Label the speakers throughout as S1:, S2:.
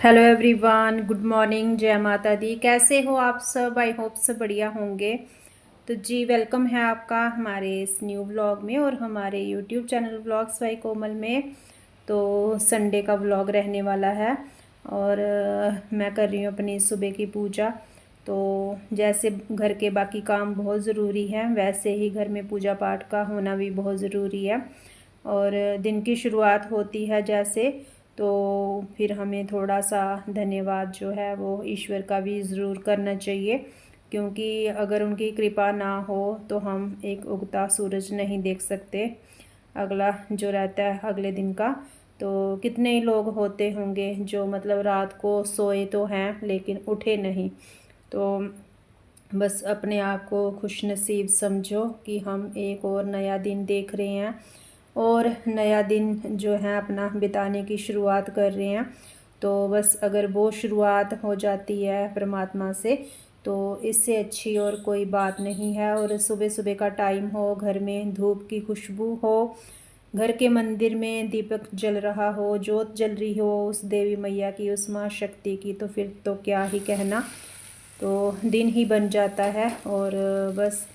S1: Hello everyone, good morning, जय माता दी। कैसे हो आप सब? आई होप सब बढ़िया होंगे। तो जी, वेलकम है आपका हमारे इस न्यू व्लॉग में और हमारे यूट्यूब चैनल व्लॉग्स बाय कोमल में। तो संडे का व्लॉग रहने वाला है और मैं कर रही हूँ अपनी सुबह की पूजा। तो जैसे घर के बाकी काम बहुत ज़रूरी हैं, वैसे ही घर में पूजा पाठ का होना भी बहुत ज़रूरी है। और दिन की शुरुआत होती है जैसे, तो फिर हमें थोड़ा सा धन्यवाद जो है वो ईश्वर का भी ज़रूर करना चाहिए, क्योंकि अगर उनकी कृपा ना हो तो हम एक उगता सूरज नहीं देख सकते। अगला जो रहता है अगले दिन का, तो कितने ही लोग होते होंगे जो मतलब रात को सोए तो हैं लेकिन उठे नहीं। तो बस अपने आप को खुशनसीब समझो कि हम एक और नया दिन देख रहे हैं और नया दिन जो है अपना बिताने की शुरुआत कर रहे हैं। तो बस अगर वो शुरुआत हो जाती है परमात्मा से, तो इससे अच्छी और कोई बात नहीं है। और सुबह सुबह का टाइम हो, घर में धूप की खुशबू हो, घर के मंदिर में दीपक जल रहा हो, जोत जल रही हो उस देवी मैया की, उस माँ शक्ति की, तो फिर तो क्या ही कहना। तो दिन ही बन जाता है। और बस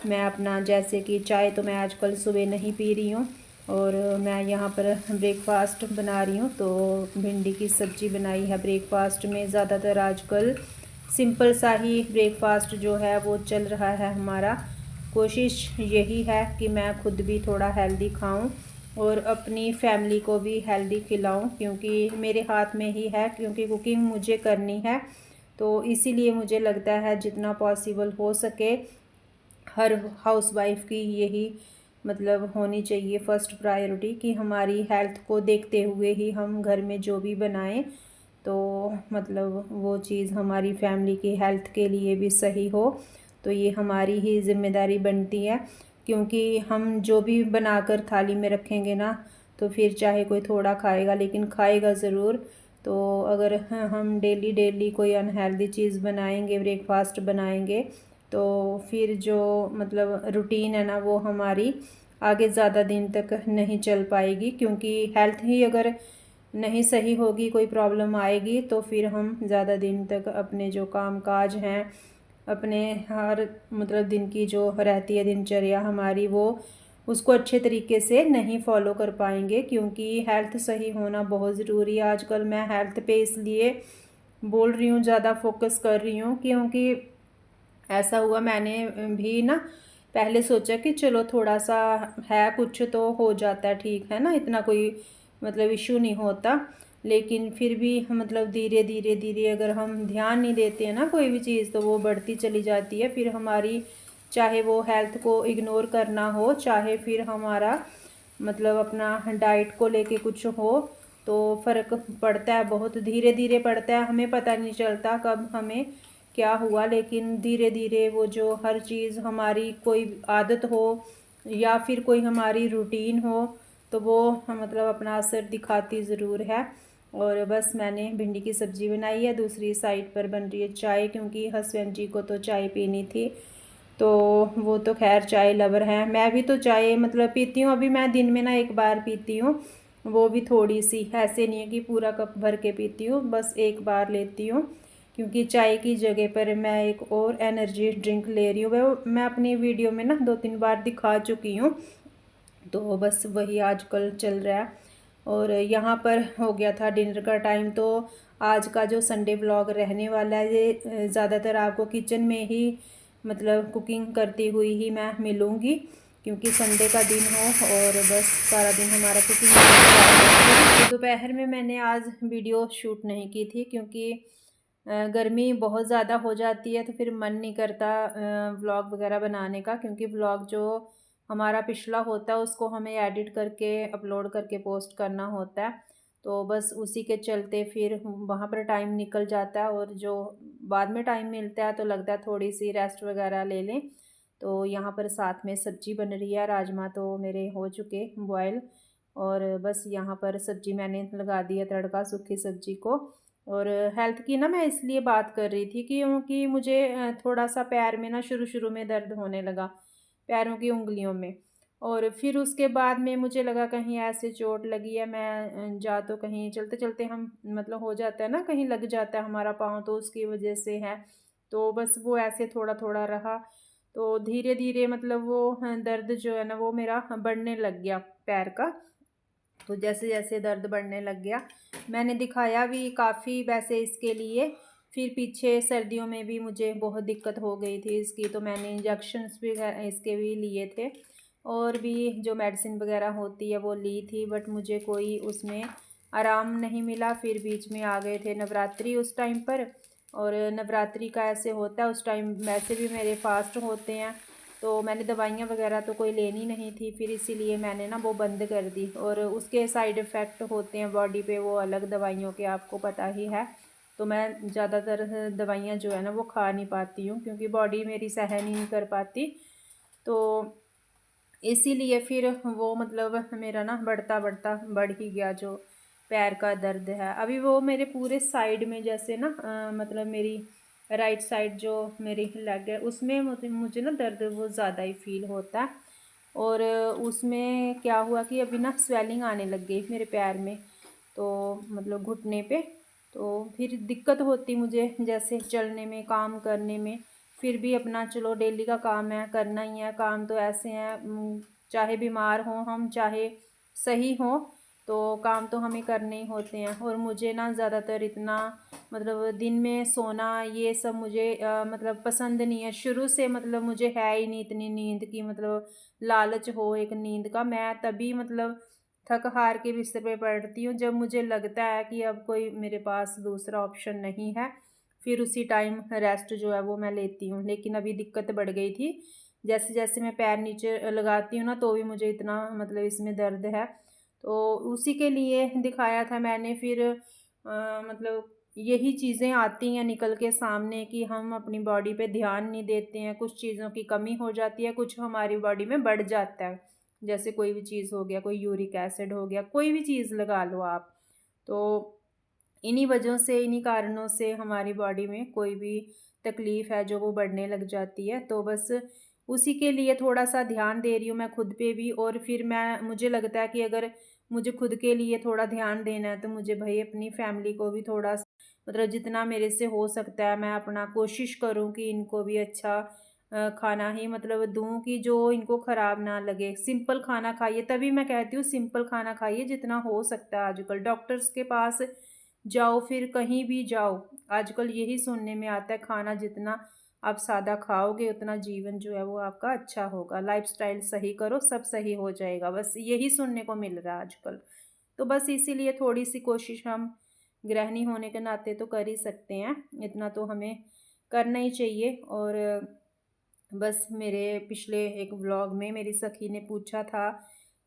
S1: मैं अपना जैसे कि चाय तो मैं आजकल सुबह नहीं पी रही हूँ और मैं यहाँ पर ब्रेकफास्ट बना रही हूँ। तो भिंडी की सब्ज़ी बनाई है ब्रेकफास्ट में। ज़्यादातर आजकल सिंपल सा ही ब्रेकफास्ट जो है वो चल रहा है हमारा। कोशिश यही है कि मैं खुद भी थोड़ा हेल्दी खाऊं और अपनी फैमिली को भी हेल्दी खिलाऊं, क्योंकि मेरे हाथ में ही है, क्योंकि कुकिंग मुझे करनी है। तो इसीलिए मुझे लगता है जितना पॉसिबल हो सके हर हाउसवाइफ की यही मतलब होनी चाहिए फ़र्स्ट प्रायोरिटी, कि हमारी हेल्थ को देखते हुए ही हम घर में जो भी बनाएं तो मतलब वो चीज़ हमारी फैमिली की हेल्थ के लिए भी सही हो। तो ये हमारी ही ज़िम्मेदारी बनती है, क्योंकि हम जो भी बनाकर थाली में रखेंगे ना, तो फिर चाहे कोई थोड़ा खाएगा लेकिन खाएगा ज़रूर। तो अगर हम डेली डेली कोई अनहेल्दी चीज़ बनाएंगे, ब्रेकफास्ट बनाएंगे, तो फिर जो मतलब रूटीन है ना वो हमारी आगे ज़्यादा दिन तक नहीं चल पाएगी, क्योंकि हेल्थ ही अगर नहीं सही होगी, कोई प्रॉब्लम आएगी, तो फिर हम ज़्यादा दिन तक अपने जो काम काज हैं, अपने हर मतलब दिन की जो रहती है दिनचर्या हमारी, वो उसको अच्छे तरीके से नहीं फॉलो कर पाएंगे। क्योंकि हेल्थ सही होना बहुत ज़रूरी है। आजकल मैं हेल्थ पे इसलिए बोल रही हूँ, ज़्यादा फोकस कर रही हूँ, क्योंकि ऐसा हुआ मैंने भी ना पहले सोचा कि चलो थोड़ा सा है कुछ तो हो जाता है, ठीक है ना, इतना कोई मतलब इशू नहीं होता। लेकिन फिर भी मतलब धीरे धीरे धीरे अगर हम ध्यान नहीं देते हैं ना कोई भी चीज़, तो वो बढ़ती चली जाती है। फिर हमारी चाहे वो हेल्थ को इग्नोर करना हो, चाहे फिर हमारा मतलब अपना डाइट को लेके कुछ हो, तो फ़र्क पड़ता है, बहुत धीरे धीरे पड़ता है। हमें पता नहीं चलता कब हमें क्या हुआ, लेकिन धीरे धीरे वो जो हर चीज़ हमारी कोई आदत हो या फिर कोई हमारी रूटीन हो, तो वो मतलब अपना असर दिखाती ज़रूर है। और बस मैंने भिंडी की सब्ज़ी बनाई है, दूसरी साइड पर बन रही है चाय, क्योंकि हस्बैंड जी को तो चाय पीनी थी। तो वो तो खैर चाय लवर हैं, मैं भी तो चाय मतलब पीती हूँ। अभी मैं दिन में ना एक बार पीती हूँ, वो भी थोड़ी सी, ऐसे नहीं है कि पूरा कप भर के पीती हूँ, बस एक बार लेती हूँ। क्योंकि चाय की जगह पर मैं एक और एनर्जी ड्रिंक ले रही हूँ, वो मैं अपनी वीडियो में ना 2-3 बार दिखा चुकी हूँ। तो बस वही आजकल चल रहा है। और यहाँ पर हो गया था डिनर का टाइम। तो आज का जो संडे व्लॉग रहने वाला है, ये ज़्यादातर आपको किचन में ही मतलब कुकिंग करती हुई ही मैं मिलूँगी, क्योंकि संडे का दिन हो और बस सारा दिन हमारा कुकिंग में। तो दोपहर में मैंने आज वीडियो शूट नहीं की थी, क्योंकि गर्मी बहुत ज़्यादा हो जाती है, तो फिर मन नहीं करता व्लॉग वगैरह बनाने का, क्योंकि व्लॉग जो हमारा पिछला होता है उसको हमें एडिट करके अपलोड करके पोस्ट करना होता है। तो बस उसी के चलते फिर वहाँ पर टाइम निकल जाता है, और जो बाद में टाइम मिलता है तो लगता है थोड़ी सी रेस्ट वगैरह ले लें। तो यहाँ पर साथ में सब्जी बन रही है, राजमा तो मेरे हो चुके बॉयल, और बस यहाँ पर सब्जी मैंने लगा दी है तड़का सूखी सब्जी को। और हेल्थ की ना मैं इसलिए बात कर रही थी क्योंकि मुझे थोड़ा सा पैर में ना शुरू शुरू में दर्द होने लगा, पैरों की उंगलियों में। और फिर उसके बाद में मुझे लगा कहीं ऐसे चोट लगी है, मैं जा तो कहीं चलते चलते हम मतलब हो जाता है ना, कहीं लग जाता है हमारा पाँव, तो उसकी वजह से है। तो बस वो ऐसे थोड़ा थोड़ा रहा, तो धीरे धीरे मतलब वो दर्द जो है ना वो मेरा बढ़ने लग गया पैर का। तो जैसे जैसे दर्द बढ़ने लग गया, मैंने दिखाया भी काफ़ी वैसे इसके लिए। फिर पीछे सर्दियों में भी मुझे बहुत दिक्कत हो गई थी इसकी, तो मैंने इंजेक्शन्स भी इसके भी लिए थे, और भी जो मेडिसिन वगैरह होती है वो ली थी, बट मुझे कोई उसमें आराम नहीं मिला। फिर बीच में आ गए थे नवरात्रि उस टाइम पर, और नवरात्रि का ऐसे होता है उस टाइम वैसे भी मेरे फास्ट होते हैं, तो मैंने दवाइयाँ वगैरह तो कोई लेनी नहीं थी, फिर इसीलिए मैंने ना वो बंद कर दी। और उसके साइड इफ़ेक्ट होते हैं बॉडी पे वो अलग दवाइयों के, आपको पता ही है। तो मैं ज़्यादातर दवाइयाँ जो है ना वो खा नहीं पाती हूँ, क्योंकि बॉडी मेरी सहन ही नहीं कर पाती। तो इसीलिए फिर वो मतलब मेरा ना बढ़ता बढ़ता बढ़ ही गया जो पैर का दर्द है। अभी वो मेरे पूरे साइड में जैसे ना मतलब मेरी राइट साइड जो मेरी लेग है उसमें मुझे ना दर्द वो ज़्यादा ही फील होता है। और उसमें क्या हुआ कि अभी ना स्वेलिंग आने लग गई मेरे पैर में, तो मतलब घुटने पे। तो फिर दिक्कत होती मुझे जैसे चलने में, काम करने में। फिर भी अपना चलो डेली का काम है, करना ही है। काम तो ऐसे हैं चाहे बीमार हों हम, चाहे सही हों, तो काम तो हमें करने ही होते हैं। और मुझे ना ज़्यादातर इतना मतलब दिन में सोना ये सब मुझे मतलब पसंद नहीं है शुरू से। मतलब मुझे है ही नहीं इतनी नींद की मतलब लालच हो एक नींद का। मैं तभी मतलब थक हार के बिस्तर पे पड़ती हूँ जब मुझे लगता है कि अब कोई मेरे पास दूसरा ऑप्शन नहीं है, फिर उसी टाइम रेस्ट जो है वो मैं लेती हूँ। लेकिन अभी दिक्कत बढ़ गई थी, जैसे जैसे मैं पैर नीचे लगाती हूँ ना तो भी मुझे इतना मतलब इसमें दर्द है। तो उसी के लिए दिखाया था मैंने। फिर मतलब यही चीज़ें आती हैं निकल के सामने कि हम अपनी बॉडी पे ध्यान नहीं देते हैं, कुछ चीज़ों की कमी हो जाती है, कुछ हमारी बॉडी में बढ़ जाता है। जैसे कोई भी चीज़ हो गया, कोई यूरिक एसिड हो गया, कोई भी चीज़ लगा लो आप। तो इन्हीं वजहों से, इन्हीं कारणों से हमारी बॉडी में कोई भी तकलीफ़ है जो वो बढ़ने लग जाती है। तो बस उसी के लिए थोड़ा-सा ध्यान दे रही हूँ मैं खुद पे भी। और फिर मैं मुझे लगता है कि अगर मुझे खुद के लिए थोड़ा ध्यान देना है तो मुझे भई अपनी फैमिली को भी थोड़ा मतलब जितना मेरे से हो सकता है मैं अपना कोशिश करूँ कि इनको भी अच्छा खाना ही मतलब दूँ कि जो इनको ख़राब ना लगे। सिंपल खाना खाइए, तभी मैं कहती हूँ सिंपल खाना खाइए जितना हो सकता है आजकल। डॉक्टर्स के पास जाओ, फिर कहीं भी जाओ, आजकल यही सुनने में आता है खाना जितना आप सादा खाओगे उतना जीवन जो है वो आपका अच्छा होगा। लाइफ़स्टाइल सही करो, सब सही हो जाएगा। बस यही सुनने को मिल रहा है आजकल। तो बस इसीलिए थोड़ी-सी कोशिश हम गृहिणी होने के नाते तो कर ही सकते हैं, इतना तो हमें करना ही चाहिए। और बस मेरे पिछले एक व्लॉग में मेरी सखी ने पूछा था,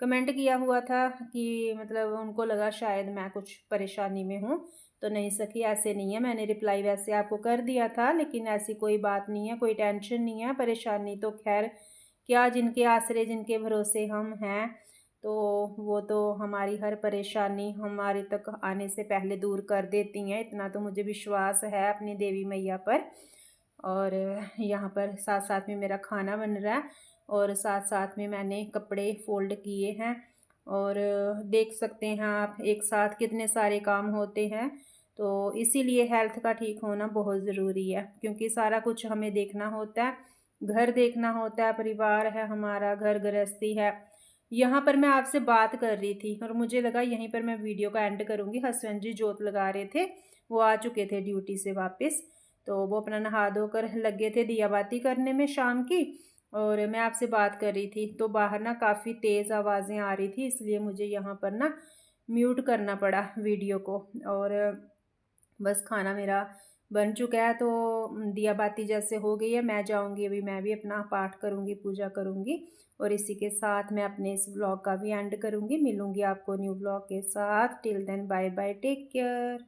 S1: कमेंट किया हुआ था कि मतलब उनको लगा शायद मैं कुछ परेशानी में हूँ। तो नहीं सखी, ऐसे नहीं है। मैंने रिप्लाई वैसे आपको कर दिया था, लेकिन ऐसी कोई बात नहीं है, कोई टेंशन नहीं है। परेशानी तो ख़ैर क्या, जिनके आसरे जिनके भरोसे हम हैं, तो वो तो हमारी हर परेशानी हमारे तक आने से पहले दूर कर देती हैं। इतना तो मुझे विश्वास है अपनी देवी मैया पर। और यहाँ पर साथ-साथ में मेरा खाना बन रहा है, और साथ-साथ में मैंने कपड़े फ़ोल्ड किए हैं। और देख सकते हैं आप एक साथ कितने सारे काम होते हैं। तो इसीलिए हेल्थ का ठीक होना बहुत ज़रूरी है, क्योंकि सारा कुछ हमें देखना होता है। घर देखना होता है, परिवार है हमारा, घर गृहस्थी है। यहाँ पर मैं आपसे बात कर रही थी और मुझे लगा यहीं पर मैं वीडियो का एंड करूँगी। हस्बैंड जी जोत लगा रहे थे, वो आ चुके थे ड्यूटी से वापस। तो वो अपना नहा धोकर लगे थे दिया बाती करने में शाम की, और मैं आपसे बात कर रही थी। तो बाहर ना काफ़ी तेज़ आवाज़ें आ रही थी, इसलिए मुझे यहाँ पर ना म्यूट करना पड़ा वीडियो को। और बस खाना मेरा बन चुका है, तो दिया बाती जैसे हो गई है, मैं जाऊँगी अभी, मैं भी अपना पाठ करूँगी, पूजा करूँगी। और इसी के साथ मैं अपने इस व्लॉग का भी एंड करूँगी। मिलूँगी आपको न्यू व्लॉग के साथ। Till then bye bye, take care.